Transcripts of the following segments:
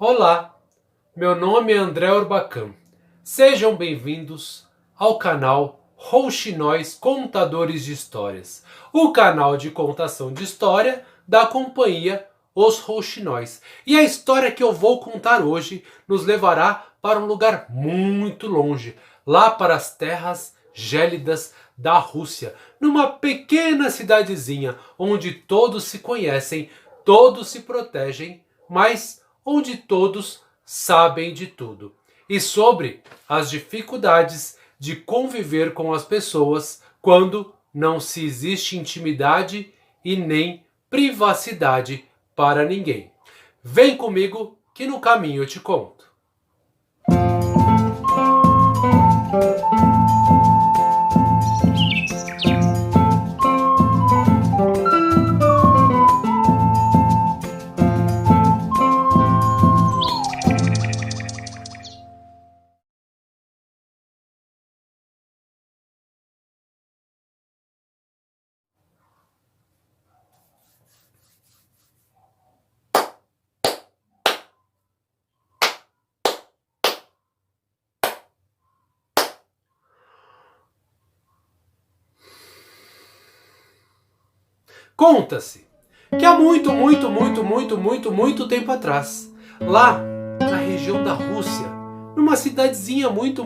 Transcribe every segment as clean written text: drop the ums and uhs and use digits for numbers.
Olá, meu nome é André Orbacan. Sejam bem-vindos ao canal Rouxinóis Contadores de Histórias, o canal de contação de história da companhia Os Rouxinóis. E a história que eu vou contar hoje nos levará para um lugar muito longe, lá para as terras gélidas da Rússia, numa pequena cidadezinha onde todos se conhecem, todos se protegem, mas onde todos sabem de tudo. E sobre as dificuldades de conviver com as pessoas quando não se existe intimidade e nem privacidade para ninguém. Vem comigo que no caminho eu te conto. Conta-se que há muito tempo atrás, lá na região da Rússia, numa cidadezinha muito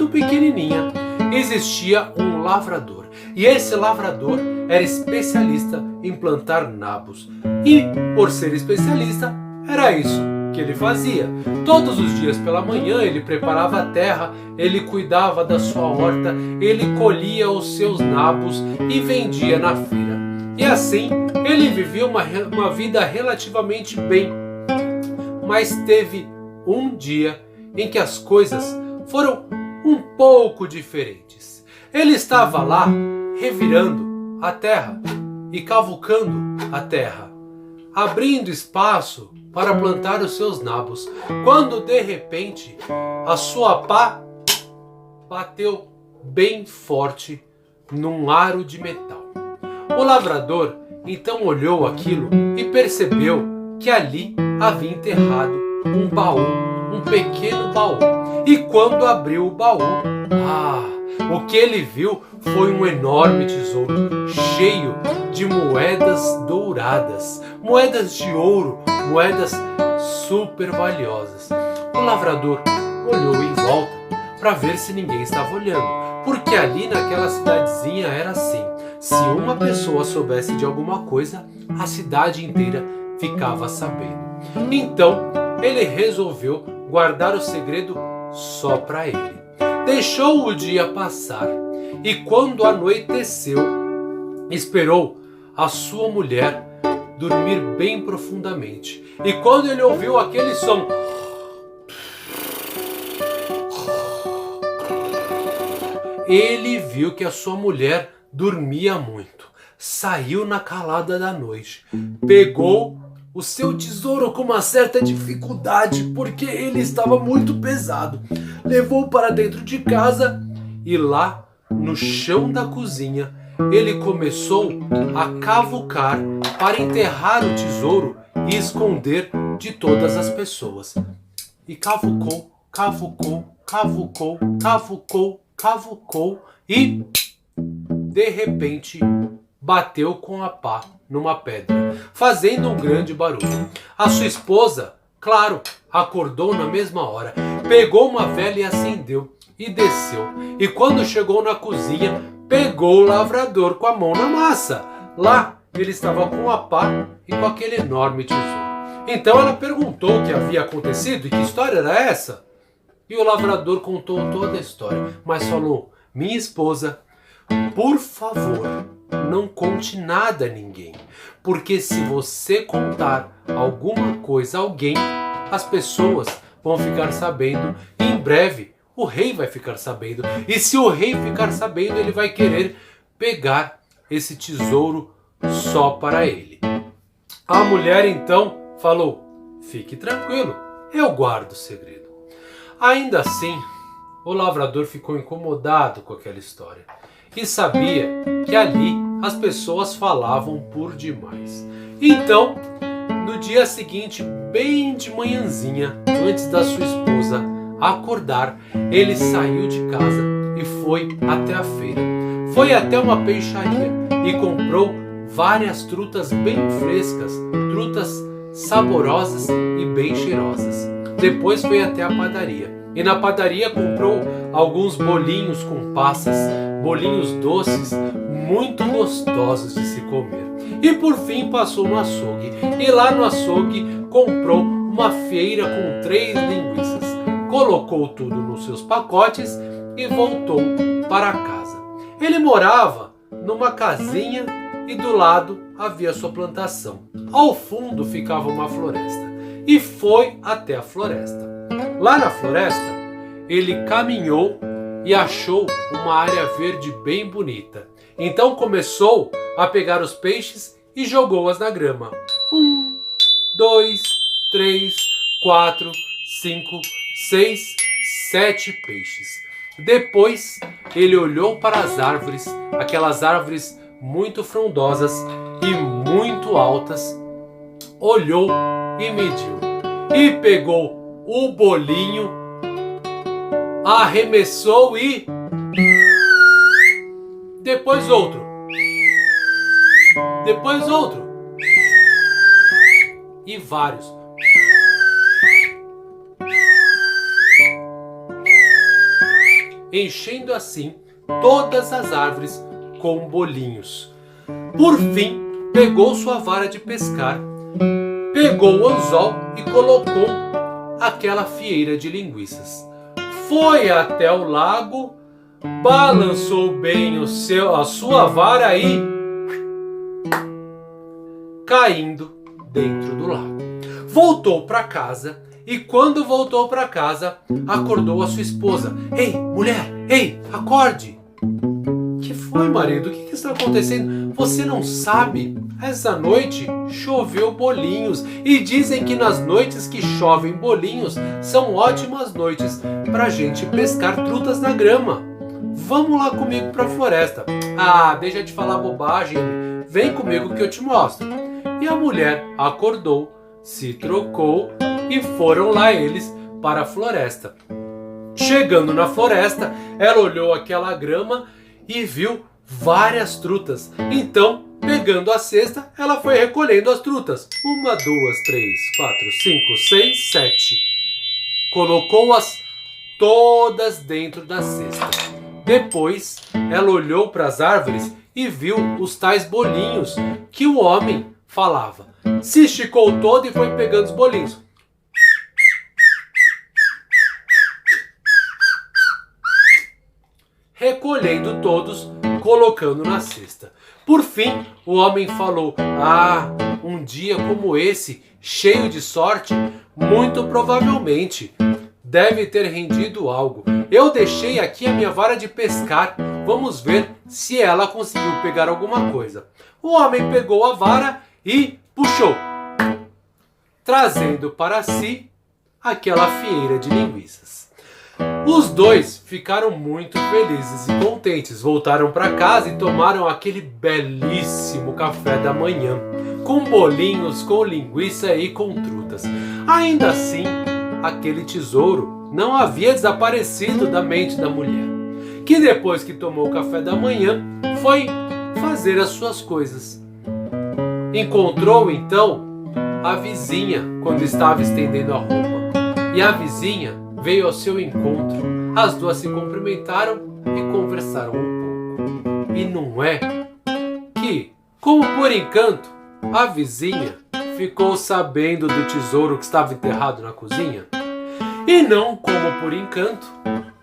pequenininha, existia um lavrador. E esse lavrador era especialista em plantar nabos. E, por ser especialista, era isso que ele fazia. Todos os dias pela manhã ele preparava a terra, ele cuidava da sua horta, ele colhia os seus nabos e vendia na feira. E assim ele vivia uma vida relativamente bem. Mas teve um dia em que as coisas foram um pouco diferentes. Ele estava lá revirando a terra e cavucando a terra, abrindo espaço para plantar os seus nabos, quando de repente a sua pá bateu bem forte num aro de metal. O lavrador então olhou aquilo e percebeu que ali havia enterrado um baú, um pequeno baú. E quando abriu o baú, o que ele viu foi um enorme tesouro cheio de moedas douradas, moedas de ouro, moedas super valiosas. O lavrador olhou em volta para ver se ninguém estava olhando, porque ali naquela cidadezinha era assim: se uma pessoa soubesse de alguma coisa, a cidade inteira ficava sabendo. Então ele resolveu guardar o segredo só para ele. Deixou o dia passar e, quando anoiteceu, esperou a sua mulher dormir bem profundamente. E quando ele ouviu aquele som, ele viu que a sua mulher dormia muito. Saiu na calada da noite, pegou o seu tesouro com uma certa dificuldade, porque ele estava muito pesado. Levou para dentro de casa e lá no chão da cozinha ele começou a cavucar para enterrar o tesouro e esconder de todas as pessoas. E cavucou e de repente bateu com a pá numa pedra, fazendo um grande barulho. A sua esposa, claro, acordou na mesma hora, pegou uma vela e acendeu e desceu. E quando chegou na cozinha, pegou o lavrador com a mão na massa. Lá ele estava com a pá e com aquele enorme tesouro. Então ela perguntou o que havia acontecido e que história era essa. E o lavrador contou toda a história, mas falou: minha esposa, por favor, não conte nada a ninguém, porque se você contar alguma coisa a alguém, as pessoas vão ficar sabendo e em breve o rei vai ficar sabendo. E se o rei ficar sabendo, ele vai querer pegar esse tesouro só para ele. A mulher então falou: fique tranquilo, eu guardo o segredo. Ainda assim, o lavrador ficou incomodado com aquela história e sabia que ali as pessoas falavam por demais. Então, No dia seguinte, bem de manhãzinha, antes da sua esposa acordar, ele saiu de casa e foi até a feira. Foi até uma peixaria e comprou várias trutas bem frescas, trutas saborosas e bem cheirosas. Depois foi até a padaria e na padaria comprou alguns bolinhos com passas, bolinhos doces, muito gostosos de se comer. E por fim passou no açougue e lá no açougue comprou uma feira com 3 linguiças. Colocou tudo nos seus pacotes e voltou para casa. Ele morava numa casinha e do lado havia sua plantação. Ao fundo ficava uma floresta e foi até a floresta. Lá na floresta ele caminhou e achou uma área verde bem bonita. Então começou a pegar os peixes e jogou-as na grama. 1, 2, 3, 4, 5, 6, 7 peixes. Depois ele olhou para as árvores, aquelas árvores muito frondosas e muito altas, olhou e mediu. E pegou o bolinho, arremessou e... depois outro. Depois outro. E vários. Enchendo assim todas as árvores com bolinhos. Por fim, pegou sua vara de pescar, pegou o anzol e colocou aquela fieira de linguiças. Foi até o lago, balançou bem a sua vara e caindo dentro do lago. Voltou para casa e quando voltou para casa, acordou a sua esposa. Ei, mulher, ei, acorde! Que foi, marido? O que está acontecendo? Você não sabe? Essa noite choveu bolinhos e dizem que nas noites que chovem bolinhos são ótimas noites para gente pescar trutas na grama. Vamos lá comigo para a floresta. Ah, deixa de falar bobagem. Vem comigo que eu te mostro. E a mulher acordou, se trocou e foram lá eles para a floresta. Chegando na floresta, ela olhou aquela grama e viu várias trutas. Então, pegando a cesta, ela foi recolhendo as trutas. 1, 2, 3, 4, 5, 6, 7. Colocou-as todas dentro da cesta. Depois, ela olhou para as árvores e viu os tais bolinhos que o homem falava. Se esticou todo e foi pegando os bolinhos. Recolhendo todos, colocando na cesta. Por fim, o homem falou: ah, um dia como esse, cheio de sorte, muito provavelmente deve ter rendido algo. Eu deixei aqui a minha vara de pescar. Vamos ver se ela conseguiu pegar alguma coisa. O homem pegou a vara e puxou, trazendo para si aquela fieira de linguiças. Os dois ficaram muito felizes e contentes. Voltaram para casa e tomaram aquele belíssimo café da manhã, com bolinhos, com linguiça e com trutas. Ainda assim, aquele tesouro não havia desaparecido da mente da mulher, que depois que tomou o café da manhã, foi fazer as suas coisas. Encontrou então a vizinha quando estava estendendo a roupa. E a vizinha veio ao seu encontro. As duas se cumprimentaram e conversaram um pouco. E não é que, como por encanto, a vizinha ficou sabendo do tesouro que estava enterrado na cozinha? E não como por encanto,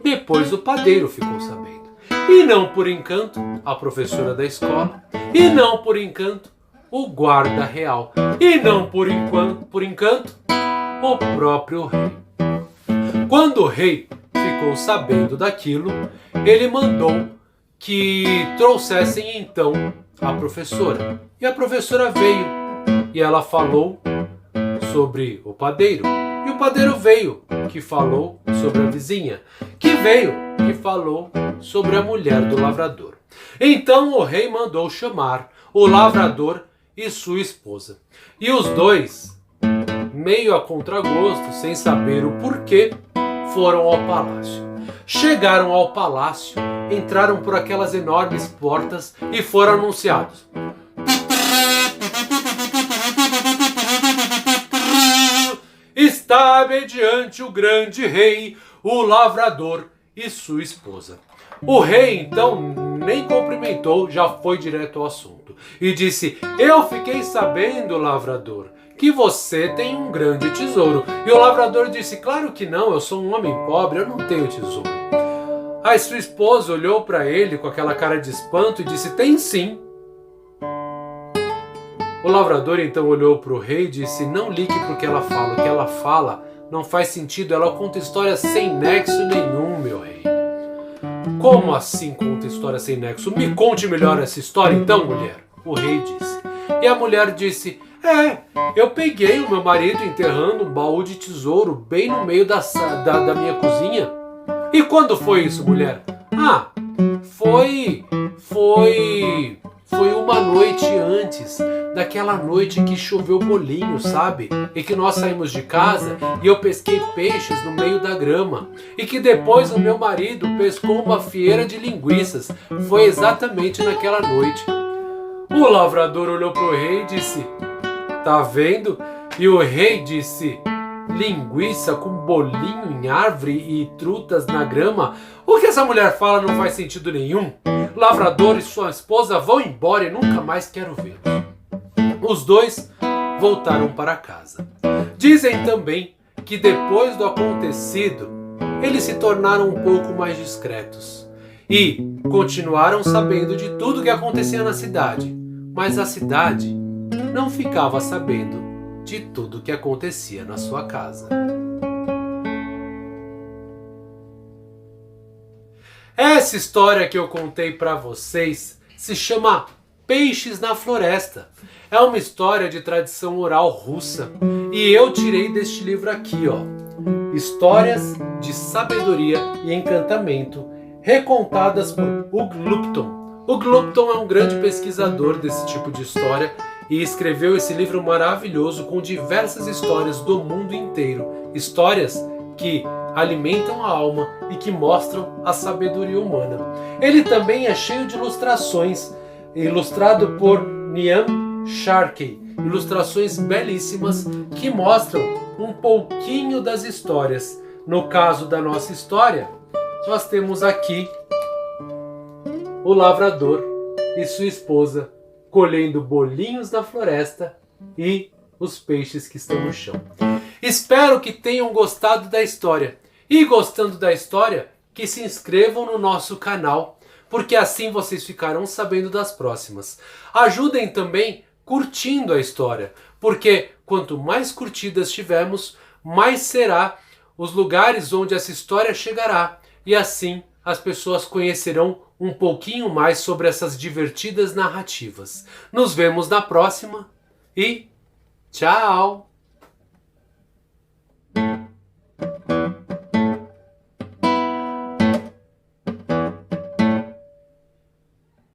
depois o padeiro ficou sabendo. E não por encanto, a professora da escola. E não por encanto, o guarda real. E não por encanto, o próprio rei. Quando o rei ficou sabendo daquilo, ele mandou que trouxessem então a professora. E a professora veio e ela falou sobre o padeiro. E o padeiro veio, que falou sobre a vizinha, que veio, que falou sobre a mulher do lavrador. Então o rei mandou chamar o lavrador e sua esposa. E os dois meio a contragosto, sem saber o porquê, foram ao palácio. Chegaram ao palácio, entraram por aquelas enormes portas e foram anunciados. Está mediante o grande rei, o lavrador e sua esposa. O rei, então, nem cumprimentou, já foi direto ao assunto. E disse, eu fiquei sabendo, lavrador, que você tem um grande tesouro. E o lavrador disse, claro que não, eu sou um homem pobre, eu não tenho tesouro. Aí sua esposa olhou para ele com aquela cara de espanto e disse, tem sim. O lavrador então olhou para o rei e disse, não ligue para o que ela fala, o que ela fala não faz sentido, ela conta história sem nexo nenhum, meu rei. Como assim conta história sem nexo? Me conte melhor essa história então, mulher, o rei disse. E a mulher disse, eu peguei o meu marido enterrando um baú de tesouro bem no meio da minha cozinha. E quando foi isso, mulher? Foi uma noite antes, daquela noite que choveu bolinho, sabe? E que nós saímos de casa e eu pesquei peixes no meio da grama. E que depois o meu marido pescou uma fieira de linguiças. Foi exatamente naquela noite. O lavrador olhou para o rei e disse, tá vendo? E o rei disse, linguiça com bolinho em árvore e trutas na grama? O que essa mulher fala não faz sentido nenhum. Lavrador e sua esposa vão embora e nunca mais quero vê-los. Os dois voltaram para casa. Dizem também que depois do acontecido, eles se tornaram um pouco mais discretos e continuaram sabendo de tudo que acontecia na cidade, mas a cidade não ficava sabendo de tudo que acontecia na sua casa. Essa história que eu contei para vocês se chama Peixes na Floresta. É uma história de tradição oral russa e eu tirei deste livro aqui, ó. Histórias de sabedoria e encantamento recontadas por Hugh Lupton. Hugh Lupton é um grande pesquisador desse tipo de história e escreveu esse livro maravilhoso com diversas histórias do mundo inteiro. Histórias que alimentam a alma e que mostram a sabedoria humana. Ele também é cheio de ilustrações, ilustrado por Niam Sharkey. Ilustrações belíssimas que mostram um pouquinho das histórias. No caso da nossa história, nós temos aqui o lavrador e sua esposa colhendo bolinhos na floresta e os peixes que estão no chão. Espero que tenham gostado da história. E gostando da história, que se inscrevam no nosso canal, porque assim vocês ficarão sabendo das próximas. Ajudem também curtindo a história, porque quanto mais curtidas tivermos, mais será os lugares onde essa história chegará. E assim as pessoas conhecerão um pouquinho mais sobre essas divertidas narrativas. Nos vemos na próxima e tchau!